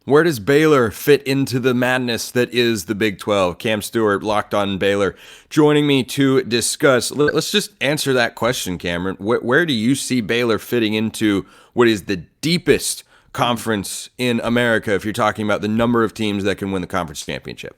Where does Baylor fit into the madness that is the Big 12? Cam Stuart, Locked On Baylor, joining me to discuss. Let's just answer that question, Cameron. Where do you see Baylor fitting into what is the deepest conference in America if you're talking about the number of teams that can win the conference championship?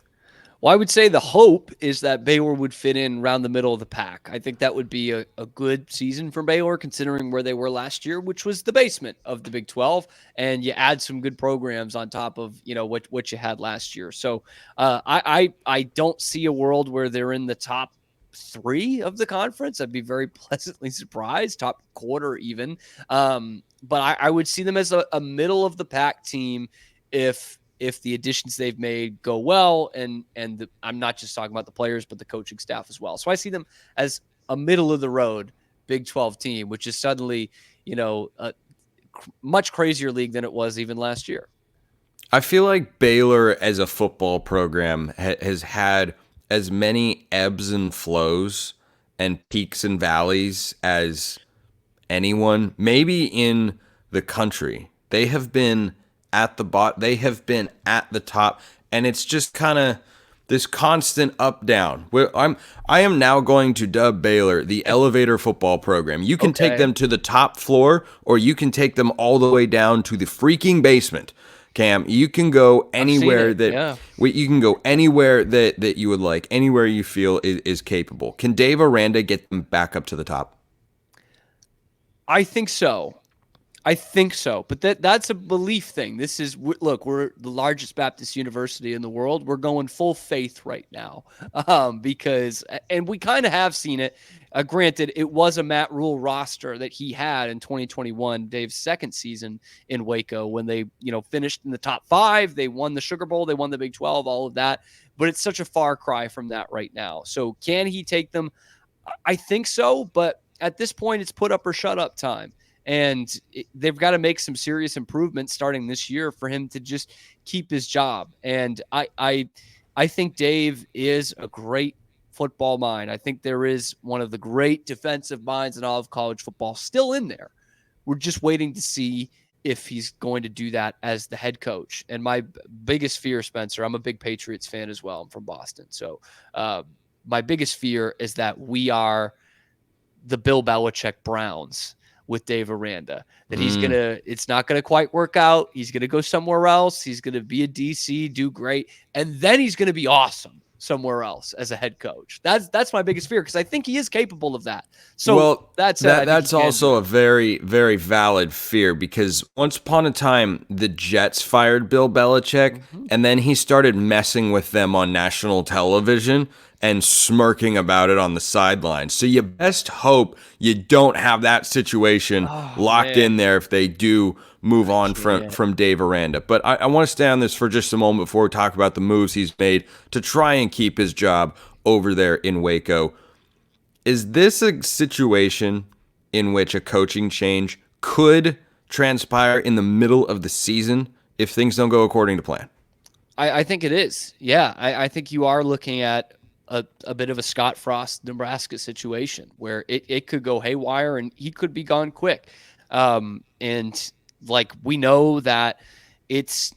Well, I would say the hope is that Baylor would fit in around the middle of the pack. I think that would be a good season for Baylor, considering where they were last year, which was the basement of the Big 12, and you add some good programs on top of what you had last year. So I don't see a world where they're in the top three of the conference. I'd be very pleasantly surprised, top quarter even. But I would see them as a middle of the pack team if the additions they've made go well, and I'm not just talking about the players, but the coaching staff as well. So I see them as a middle of the road Big 12 team, which is suddenly, a much crazier league than it was even last year. I feel like Baylor as a football program has had as many ebbs and flows and peaks and valleys as anyone, maybe in the country. They have been at the bottom, they have been at the top, and it's just kind of this constant up down. I am now going to dub Baylor the elevator football program. You can take them to the top floor, or you can take them all the way down to the freaking basement. Cam, you can go anywhere you can go anywhere that you would like, anywhere you feel is capable. Can Dave Aranda get them back up to the top? I think so. But that's a belief thing. We're the largest Baptist university in the world. We're going full faith right now and we kind of have seen it. Granted, it was a Matt Rule roster that he had in 2021, Dave's second season in Waco, when they finished in the top 5. They won the Sugar Bowl, they won the Big 12, all of that. But it's such a far cry from that right now. So can he take them? I think so, but at this point, it's put up or shut up time. And they've got to make some serious improvements starting this year for him to just keep his job. And I think Dave is a great football mind. I think there is one of the great defensive minds in all of college football still in there. We're just waiting to see if he's going to do that as the head coach. And my biggest fear, Spencer, I'm a big Patriots fan as well. I'm from Boston. So my biggest fear is that we are the Bill Belichick Browns with Dave Aranda, that it's not going to quite work out. He's going to go somewhere else. He's going to be a DC, do great. And then he's going to be awesome somewhere else as a head coach. That's my biggest fear, because I think he is capable of that. So that's also a very, very valid fear, because once upon a time, the Jets fired Bill Belichick, and then he started messing with them on national television and smirking about it on the sidelines. So you best hope you don't have that situation locked in there if they do move on from Dave Aranda. But I want to stay on this for just a moment before we talk about the moves he's made to try and keep his job over there in Waco. Is this a situation in which a coaching change could transpire in the middle of the season if things don't go according to plan? I think it is. Yeah, I think you are looking at a bit of a Scott Frost, Nebraska situation where it could go haywire and he could be gone quick. And like, we know that it's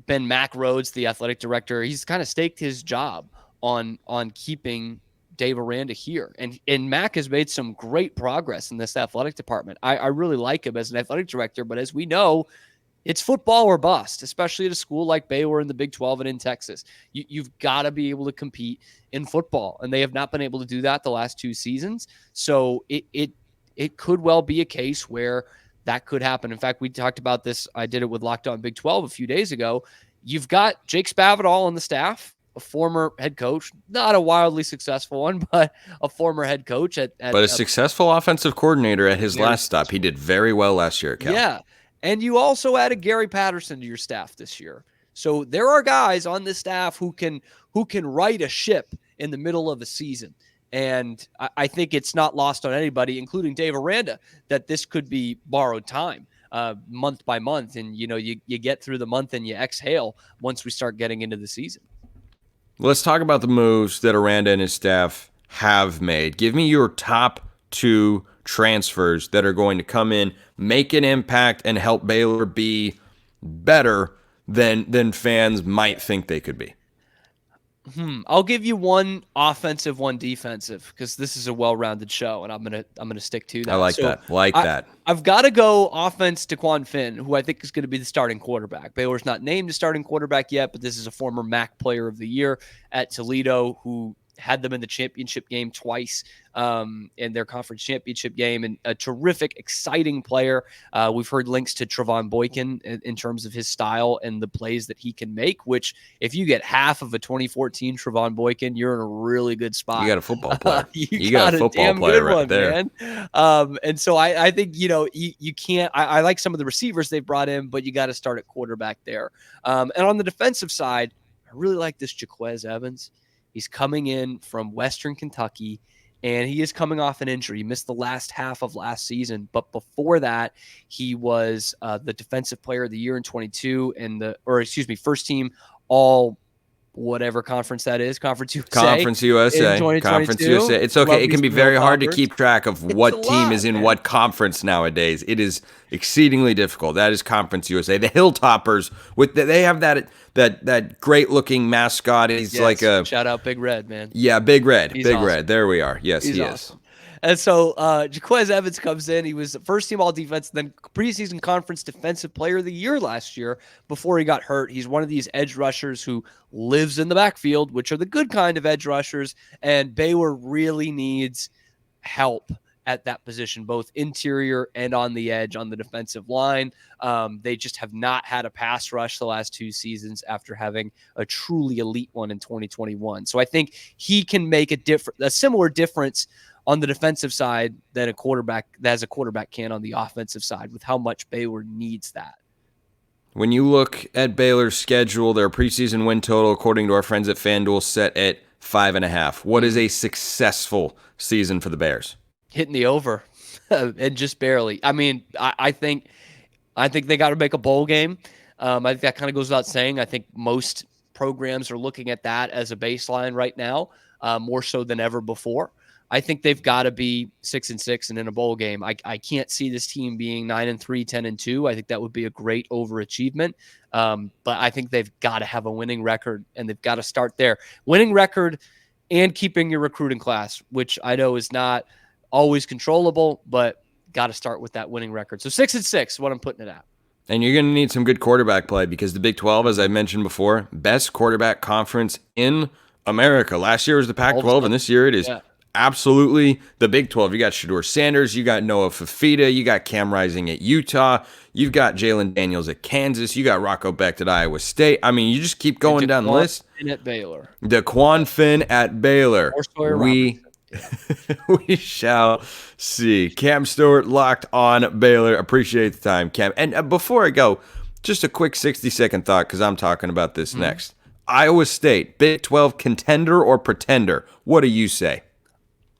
been Mack Rhoades, the athletic director. He's kind of staked his job on keeping Dave Aranda here. And Mack has made some great progress in this athletic department. I really like him as an athletic director, but as we know, it's football or bust, especially at a school like Baylor in the Big 12 and in Texas. You've got to be able to compete in football, and they have not been able to do that the last 2 seasons. So it could well be a case where that could happen. In fact, we talked about this. I did it with Locked On Big 12 a few days ago. You've got Jake Spavital on the staff, a former head coach, not a wildly successful one, but a former head coach but a successful offensive coordinator at his last stop. He did very well last year at Cal. Yeah. And you also added Gary Patterson to your staff this year. So there are guys on this staff who can right a ship in the middle of a season. And I think it's not lost on anybody, including Dave Aranda, that this could be borrowed time month by month. And, you get through the month and you exhale once we start getting into the season. Let's talk about the moves that Aranda and his staff have made. Give me your top 2 transfers that are going to come in, make an impact, and help Baylor be better than fans might think they could be. I'll give you one offensive, one defensive, because this is a well-rounded show, and I'm gonna stick to that. I like So that. Like that. I've got to go offense to Quan Finn, who I think is going to be the starting quarterback. Baylor's not named a starting quarterback yet, but this is a former MAC Player of the Year at Toledo who had them in the championship game twice, in their conference championship game, and a terrific, exciting player. We've heard links to Trevon Boykin in terms of his style and the plays that he can make, which if you get half of a 2014 Trevon Boykin, you're in a really good spot. You got a football player. You got a football damn player good one, there. Man. And so I think, you can't, I like some of the receivers they've brought in, but you got to start at quarterback there. And on the defensive side, I really like this Jaquez Evans. He's coming in from Western Kentucky, and he is coming off an injury. He missed the last half of last season, but before that, he was the Defensive Player of the Year in 22, and first team all whatever conference that is, Conference USA. Conference USA. Conference USA. It's okay. It can be very hard to keep track of what team is in what conference nowadays. It is exceedingly difficult. That is Conference USA. The Hilltoppers, they have that great looking mascot. He's like a shout out Big Red, man. Yeah, Big Red. He's Big awesome. Red. There we are. Yes, He's he awesome. is. And so Jaquez Evans comes in. He was first team all defense, then preseason conference defensive player of the year last year before he got hurt. He's one of these edge rushers who lives in the backfield, which are the good kind of edge rushers. And Baylor really needs help at that position, both interior and on the edge on the defensive line. They just have not had a pass rush the last 2 seasons after having a truly elite one in 2021. So I think he can make a similar difference on the defensive side than a quarterback can on the offensive side, with how much Baylor needs that. When you look at Baylor's schedule, their preseason win total, according to our friends at FanDuel, set at 5.5. What is a successful season for the Bears? Hitting the over, and just barely. I mean, I think they got to make a bowl game. I think that kind of goes without saying. I think most programs are looking at that as a baseline right now, more so than ever before. I think they've got to be 6-6 and in a bowl game. I can't see this team being 9-3, 10-2. I think that would be a great overachievement. But I think they've got to have a winning record, and they've got to start there. Winning record and keeping your recruiting class, which I know is not always controllable, but got to start with that winning record. So 6-6, what I'm putting it at. And you're going to need some good quarterback play, because the Big 12, as I mentioned before, best quarterback conference in America. Last year was the Pac-12, and this year it is absolutely the Big 12. You got Shedeur Sanders, you got Noah Fafita, you got Cam Rising at Utah, you've got Jalen Daniels at Kansas, you got Rocco Becht at Iowa State. I mean, you just keep going down the list. At Baylor. Quan Finn at Baylor. We shall see. Cam Stuart locked on Baylor. Appreciate the time, Cam. And before I go, just a quick 60-second thought, because I'm talking about this next. Iowa State, Big 12 contender or pretender? What do you say?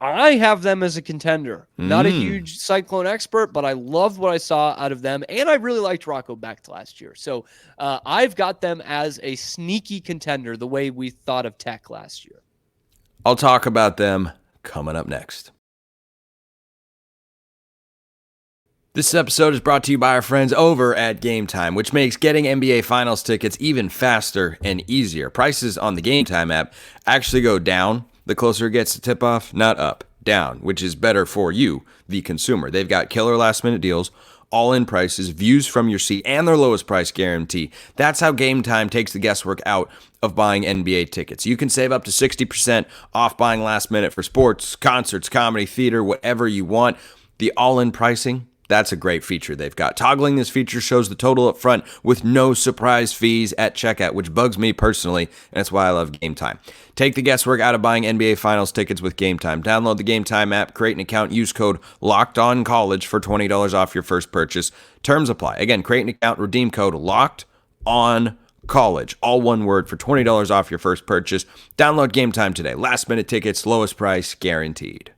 I have them as a contender. Not a huge Cyclone expert, but I loved what I saw out of them, and I really liked Rocco Becht last year. So I've got them as a sneaky contender, the way we thought of Tech last year. I'll talk about them coming up next. This episode is brought to you by our friends over at GameTime, which makes getting NBA Finals tickets even faster and easier. Prices on the GameTime app actually go down the closer it gets to tip-off, not up, down, which is better for you, the consumer. They've got killer last-minute deals, all-in prices, views from your seat, and their lowest price guarantee. That's how GameTime takes the guesswork out of buying NBA tickets. You can save up to 60% off buying last minute for sports, concerts, comedy, theater, whatever you want. The all-in pricing, that's a great feature they've got. Toggling this feature shows the total up front with no surprise fees at checkout, which bugs me personally, and that's why I love GameTime. Take the guesswork out of buying NBA Finals tickets with GameTime. Download the GameTime app, create an account, use code LOCKEDONCollege for $20 off your first purchase. Terms apply. Again, create an account, redeem code LOCKEDONCollege, all one word, for $20 off your first purchase. Download GameTime today. Last minute tickets, lowest price guaranteed.